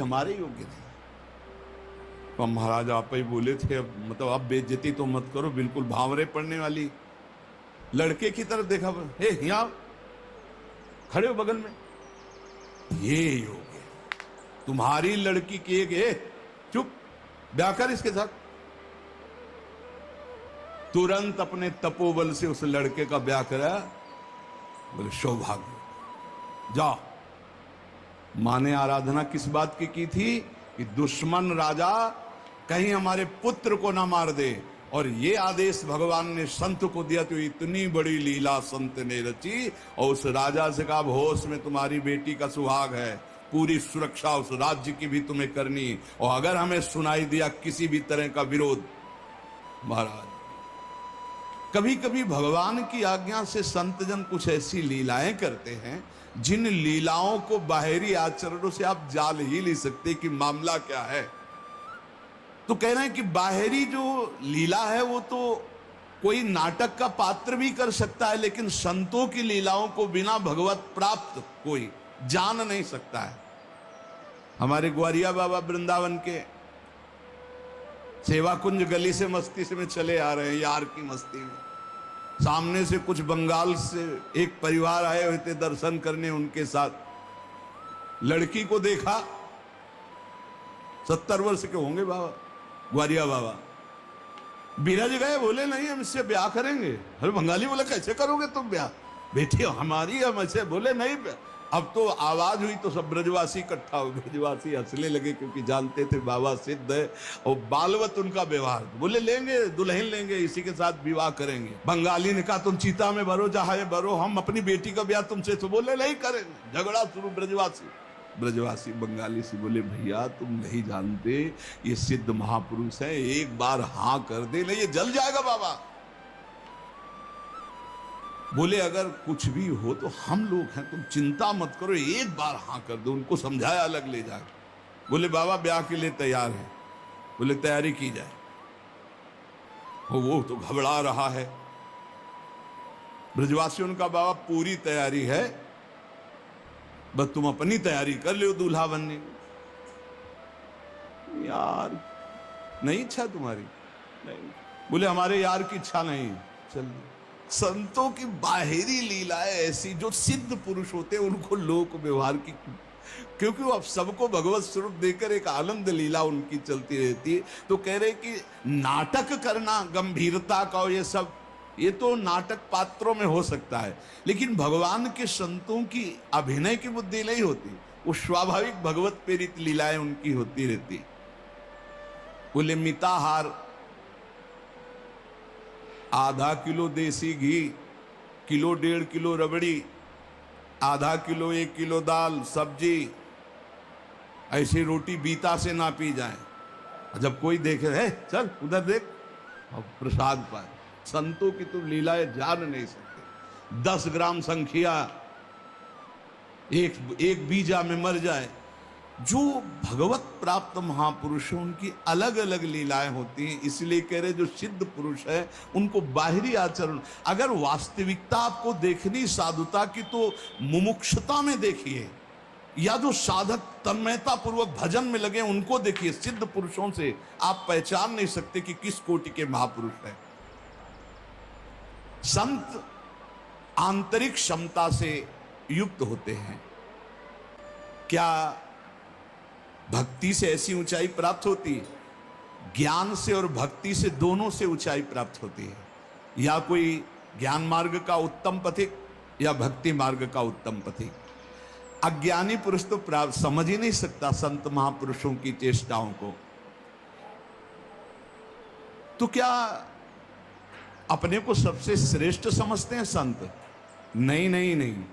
हमारे योग्य थे। तो महाराज आप ही बोले थे, अब मतलब अब बेइज्जती तो मत करो, बिल्कुल भावरे पड़ने वाली। लड़के की तरफ देखा, हे यहाँ खड़े हो बगल में, ये योग्य तुम्हारी लड़की की एक, चुप, ब्याह कर इसके साथ। तुरंत अपने तपोबल से उस लड़के का ब्याह करा। बोले सौभाग्य, जाओ। माने आराधना किस बात की थी कि दुश्मन राजा कहीं हमारे पुत्र को ना मार दे, और ये आदेश भगवान ने संत को दिया। तो इतनी बड़ी लीला संत ने रची, और उस राजा से कहा, होश में तुम्हारी बेटी का सुहाग है, पूरी सुरक्षा उस राज्य की भी तुम्हें करनी, और अगर हमें सुनाई दिया किसी भी तरह का विरोध। महाराज कभी कभी भगवान की आज्ञा से संतजन कुछ ऐसी लीलाएं करते हैं जिन लीलाओं को बाहरी आचरणों से आप जान ही नहीं सकते कि मामला क्या है। तो कह रहे हैं कि बाहरी जो लीला है वो तो कोई नाटक का पात्र भी कर सकता है, लेकिन संतों की लीलाओं को बिना भगवत प्राप्त कोई जान नहीं सकता है। हमारे ग्वारिया बाबा वृंदावन के सेवा कुंज गली से मस्ती से में चले आ रहे हैं, यार की मस्ती में। सामने से कुछ बंगाल से एक परिवार आए हुए थे दर्शन करने, उनके साथ लड़की को देखा। 70 वर्ष के होंगे बाबा, ग्वारिया बाबा। बिरज गए, बोले नहीं हम इससे ब्याह करेंगे। अरे बंगाली बोले कैसे करोगे तुम ब्याह, बेटी हमारी हम ऐसे। बोले नहीं। अब तो आवाज हुई तो सब ब्रजवासी इकट्ठा हो, ब्रजवासी हंसने लगे क्योंकि जानते थे बाबा सिद्ध है और बालवत उनका व्यवहार। बोले लेंगे, दुल्हन लेंगे, इसी के साथ विवाह करेंगे। बंगाली ने कहा तुम चीता में भरो, जहां भरो, हम अपनी बेटी का ब्याह तुमसे। तो बोले नहीं करेंगे। झगड़ा शुरू। ब्रजवासी बंगाली से बोले भैया तुम नहीं जानते, ये सिद्ध महापुरुष है, एक बार हाँ कर दे, नहीं ये जल जाएगा बाबा। बोले अगर कुछ भी हो तो हम लोग हैं, तुम चिंता मत करो, एक बार हाँ कर दो। उनको समझाया, अलग ले जाए। बोले बाबा ब्याह के लिए तैयार है। बोले तैयारी की जाए। वो तो घबरा रहा है। ब्रजवासियों का बाबा पूरी तैयारी है, बस तुम अपनी तैयारी कर लो दूल्हा बनने की। यार नहीं इच्छा तुम्हारी? नहीं। बोले हमारे यार की इच्छा नहीं। चल। संतों की बाहरी लीलाएं ऐसी, जो सिद्ध पुरुष होते हैं उनको लोक व्यवहार की, क्योंकि वो अब सबको भगवत स्वरूप देकर एक आनंद लीला उनकी चलती रहती है। तो कह रहे कि नाटक करना गंभीरता का, ये सब ये तो नाटक पात्रों में हो सकता है, लेकिन भगवान के संतों की अभिनय की बुद्धि नहीं होती, वो स्वाभाविक भगवत प्रेरित लीलाएं उनकी होती रहती। बोले मिताहार, आधा किलो देसी घी, किलो 1.5 किलो रबड़ी, आधा किलो 1 किलो दाल सब्जी, ऐसी रोटी बीता से ना पी जाए। जब कोई देखे है चल उधर देख और प्रसाद पाए। संतों की तो लीलाएं जान नहीं सकते। 10 ग्राम संख्या एक बीजा में मर जाए। जो भगवत प्राप्त महापुरुष हैं उनकी अलग अलग लीलाएं होती हैं। इसलिए कह रहे जो सिद्ध पुरुष है उनको बाहरी आचरण, अगर वास्तविकता आपको देखनी साधुता की तो मुमुक्षुता में देखिए, या जो साधक तन्मयता पूर्वक भजन में लगे उनको देखिए। सिद्ध पुरुषों से आप पहचान नहीं सकते कि किस कोटि के महापुरुष हैं। संत आंतरिक क्षमता से युक्त होते हैं। क्या भक्ति से ऐसी ऊंचाई प्राप्त होती है? ज्ञान से और भक्ति से, दोनों से ऊंचाई प्राप्त होती है। या कोई ज्ञान मार्ग का उत्तम पथिक या भक्ति मार्ग का उत्तम पथिक। अज्ञानी पुरुष तो प्राप्त समझ ही नहीं सकता संत महापुरुषों की चेष्टाओं को। तो क्या अपने को सबसे श्रेष्ठ समझते हैं संत? नहीं नहीं नहीं,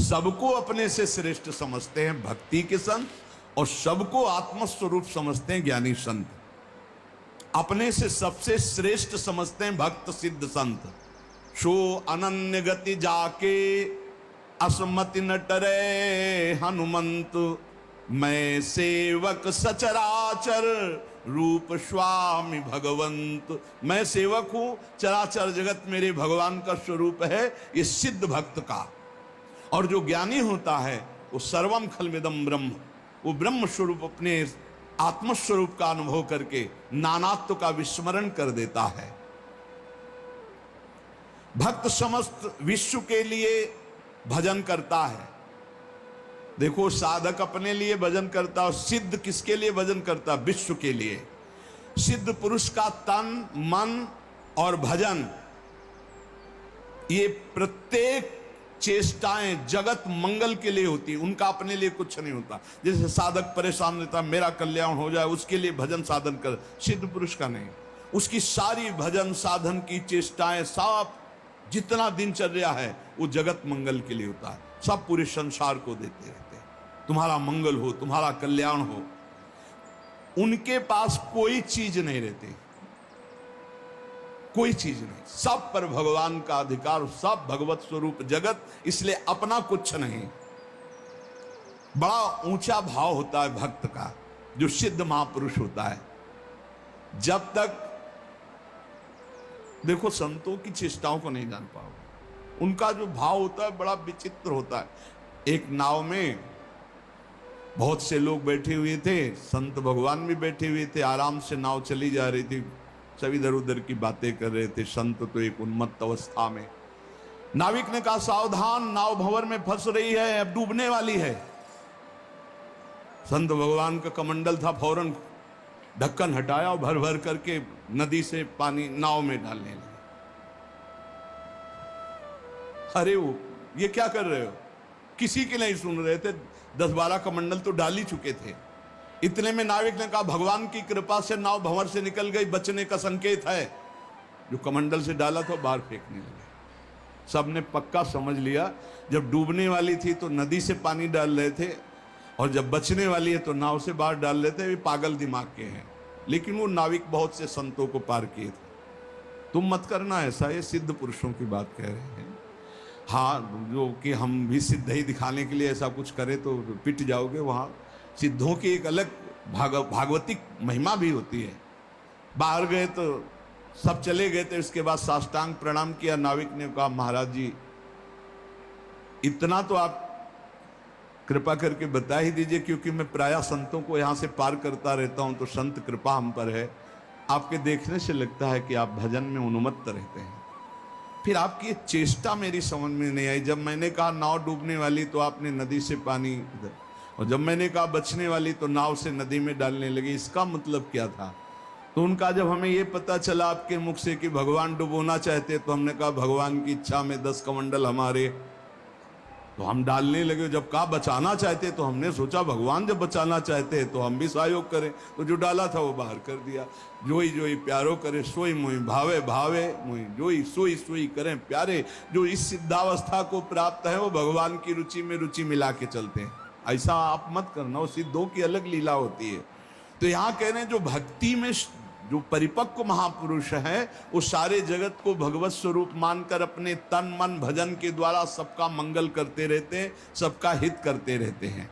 सबको अपने से श्रेष्ठ समझते हैं भक्ति के संत, और सबको आत्मस्वरूप समझते हैं ज्ञानी संत। अपने से सबसे श्रेष्ठ समझते हैं भक्त सिद्ध संत। सो अनन्य गति जाके असमति न टरे हनुमंत, मैं सेवक सचराचर रूप स्वामी भगवंत। मैं सेवक हूं, चराचर जगत मेरे भगवान का स्वरूप है, ये सिद्ध भक्त का। और जो ज्ञानी होता है वो सर्वम खलमिदम ब्रह्म, वो ब्रह्म स्वरूप अपने आत्मस्वरूप का अनुभव करके नानात्व का विस्मरण कर देता है। भक्त समस्त विश्व के लिए भजन करता है। देखो, साधक अपने लिए भजन करता है, सिद्ध किसके लिए भजन करता? विश्व के लिए। सिद्ध पुरुष का तन, मन और भजन, ये प्रत्येक चेष्टाएं जगत मंगल के लिए होती है, उनका अपने लिए कुछ नहीं होता। जैसे साधक परेशान रहता, मेरा कल्याण हो जाए, उसके लिए भजन साधन कर। सिद्ध पुरुष का नहीं, उसकी सारी भजन साधन की चेष्टाएं, सब जितना दिनचर्या है वो जगत मंगल के लिए होता है। सब पूरे संसार को देते रहते हैं, तुम्हारा मंगल हो, तुम्हारा कल्याण हो। उनके पास कोई चीज नहीं रहती, कोई चीज नहीं, सब पर भगवान का अधिकार, सब भगवत स्वरूप जगत, इसलिए अपना कुछ नहीं। बड़ा ऊंचा भाव होता है भक्त का, जो सिद्ध महापुरुष होता है। जब तक देखो संतों की चेष्टाओं को नहीं जान पाओगे, उनका जो भाव होता है बड़ा विचित्र होता है। एक नाव में बहुत से लोग बैठे हुए थे, संत भगवान भी बैठे हुए थे, आराम से नाव चली जा रही थी, सब इधर उधर की बातें कर रहे थे। संत तो एक उन्मत्त अवस्था में। नाविक ने कहा, सावधान, नाव भंवर में फंस रही है, अब डूबने वाली है। संत भगवान का कमंडल था, फौरन ढक्कन हटाया और भर भर करके नदी से पानी नाव में डालने लगे। अरे वो ये क्या कर रहे हो? किसी के नहीं सुन रहे थे, 10-12 कमंडल तो डाल ही चुके थे। इतने में नाविक ने कहा, भगवान की कृपा से नाव भंवर से निकल गई, बचने का संकेत है। जो कमंडल से डाला था बाहर फेंकने लगे। सबने पक्का समझ लिया, जब डूबने वाली थी तो नदी से पानी डाल रहे थे, और जब बचने वाली है तो नाव से बाहर डाल रहे थे। वे पागल दिमाग के हैं। लेकिन वो नाविक बहुत से संतों को पार किए थे। तुम मत करना ऐसा, ये सिद्ध पुरुषों की बात कह रहे हैं। हाँ, जो कि हम भी सिद्ध ही दिखाने के लिए ऐसा कुछ करें तो पिट जाओगे। वहाँ सिद्धों की एक अलग भागवतिक महिमा भी होती है। बाहर गए तो सब चले गए थे, उसके बाद साष्टांग प्रणाम किया। नाविक ने कहा, महाराज जी इतना तो आप कृपा करके बता ही दीजिए, क्योंकि मैं प्रायः संतों को यहाँ से पार करता रहता हूँ, तो संत कृपा हम पर है। आपके देखने से लगता है कि आप भजन में उन्मत्त रहते हैं। फिर आपकी ये चेष्टा मेरी समझ में नहीं आई। जब मैंने कहा नाव डूबने वाली तो आपने नदी से पानी, और जब मैंने कहा बचने वाली तो नाव से नदी में डालने लगे। इसका मतलब क्या था? तो उनका जब हमें ये पता चला आपके मुख से कि भगवान डुबोना चाहते, तो हमने कहा भगवान की इच्छा में 10 कमंडल हमारे, तो हम डालने लगे। जब कहा बचाना चाहते, तो हमने सोचा भगवान जब बचाना चाहते हैं तो हम भी सहयोग करें। तो जो डाला था वो बाहर कर दिया। जोई जोई प्यारो करे सोई मोई भावे, भावे मोई जोई सोई सोई करें प्यारे। जो इस सिद्धावस्था को प्राप्त है वो भगवान की रुचि में रुचि मिला के चलते हैं। ऐसा आप मत करना, वो सिद्धों की अलग लीला होती है। तो यहाँ कह रहे हैं जो भक्ति में जो परिपक्व महापुरुष है, वो सारे जगत को भगवत स्वरूप मानकर अपने तन मन भजन के द्वारा सबका मंगल करते रहते हैं, सबका हित करते रहते हैं।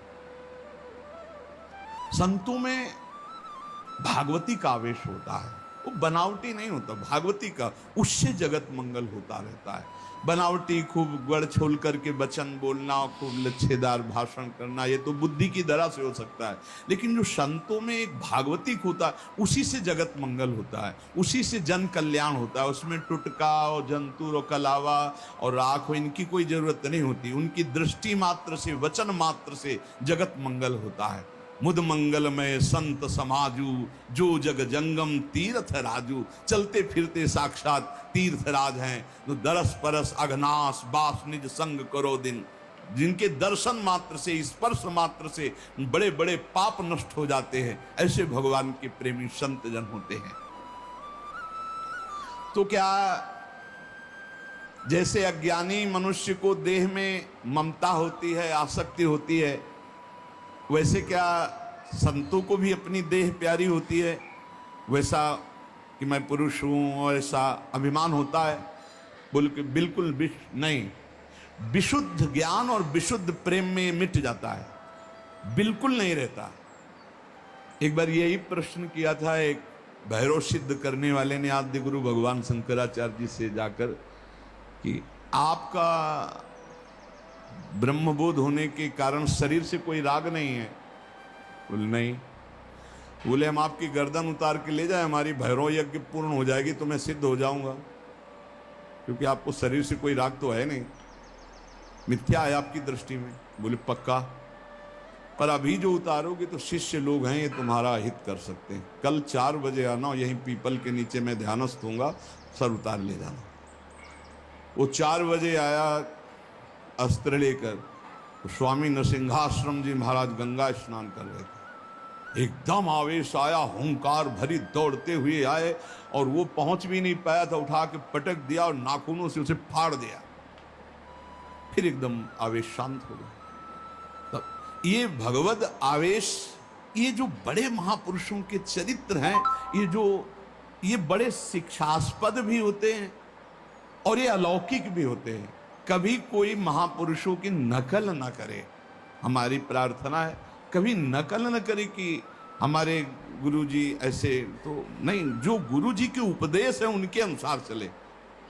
संतों में भागवती का आवेश होता है, वो बनावटी नहीं होता। भागवती का, उससे जगत मंगल होता रहता है। बनावटी खूब गड़ छोल करके वचन बोलना, खूब लच्छेदार भाषण करना, ये तो बुद्धि की दरा से हो सकता है। लेकिन जो संतों में एक भागवतिक होता है, उसी से जगत मंगल होता है, उसी से जन कल्याण होता है। उसमें टुटका और जंतुर और कलावा और राख हो, इनकी कोई जरूरत नहीं होती। उनकी दृष्टि मात्र से, वचन मात्र से जगत मंगल होता है। मुद मंगलमय संत समाजू, जो जग जंगम तीर्थ राजू। चलते फिरते साक्षात तीर्थराज हैं, जो दरस परस अघनाश बास निज संग करो दिन। जिनके दर्शन मात्र से, स्पर्श मात्र से बड़े बड़े पाप नष्ट हो जाते हैं, ऐसे भगवान के प्रेमी संत जन होते हैं। तो क्या जैसे अज्ञानी मनुष्य को देह में ममता होती है, आसक्ति होती है, वैसे क्या संतों को भी अपनी देह प्यारी होती है? वैसा कि मैं पुरुष हूं और ऐसा अभिमान होता है? बोल के बिल्कुल नहीं। विशुद्ध ज्ञान और विशुद्ध प्रेम में मिट जाता है, बिल्कुल नहीं रहता। एक बार यही प्रश्न किया था एक भैरव सिद्ध करने वाले ने आद्य गुरु भगवान शंकराचार्य जी से जाकर कि आपका ब्रह्मबोध होने के कारण शरीर से कोई राग नहीं है, बोले नहीं। बोले हम आपकी गर्दन उतार के ले जाए, हमारी भैरव यज्ञ पूर्ण हो जाएगी तो मैं सिद्ध हो जाऊंगा, क्योंकि आपको शरीर से कोई राग तो है नहीं, मिथ्या है आपकी दृष्टि में। बोले पक्का, पर अभी जो उतारोगे तो शिष्य लोग हैं, ये तुम्हारा हित कर सकते हैं। कल 4 बजे आना, यहीं पीपल के नीचे मैं ध्यानस्थ होऊंगा, सर उतार ले जाना। वो 4 बजे आया अस्त्र लेकर, तो स्वामी नरसिंहाश्रम जी महाराज गंगा स्नान कर रहे थे। एकदम आवेश आया, हुंकार भरी दौड़ते हुए आए, और वो पहुंच भी नहीं पाया था, उठा के पटक दिया और नाखूनों से उसे फाड़ दिया। फिर एकदम आवेश शांत हो गया। तब ये भगवद आवेश, ये जो बड़े महापुरुषों के चरित्र हैं, ये बड़े शिक्षास्पद भी होते हैं और ये अलौकिक भी होते हैं। कभी कोई महापुरुषों की नकल ना करे, हमारी प्रार्थना है, कभी नकल न करे कि हमारे गुरुजी ऐसे, तो नहीं, जो गुरुजी के उपदेश है उनके अनुसार चले।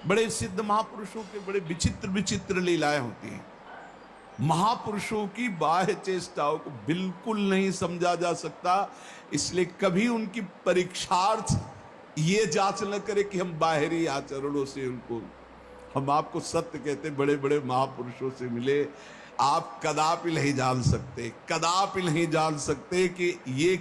बड़े सिद्ध महापुरुषों के बड़े विचित्र विचित्र लीलाएं होती हैं। महापुरुषों की बाह्य चेष्टाओं को बिल्कुल नहीं समझा जा सकता, इसलिए कभी उनकी परीक्षार्थ ये जांच न करे कि हम बाहरी आचरणों से उनको, हम आपको सत्य कहते, बड़े बड़े महापुरुषों से मिले, आप कदापि नहीं जान सकते, कदापि नहीं जान सकते कि ये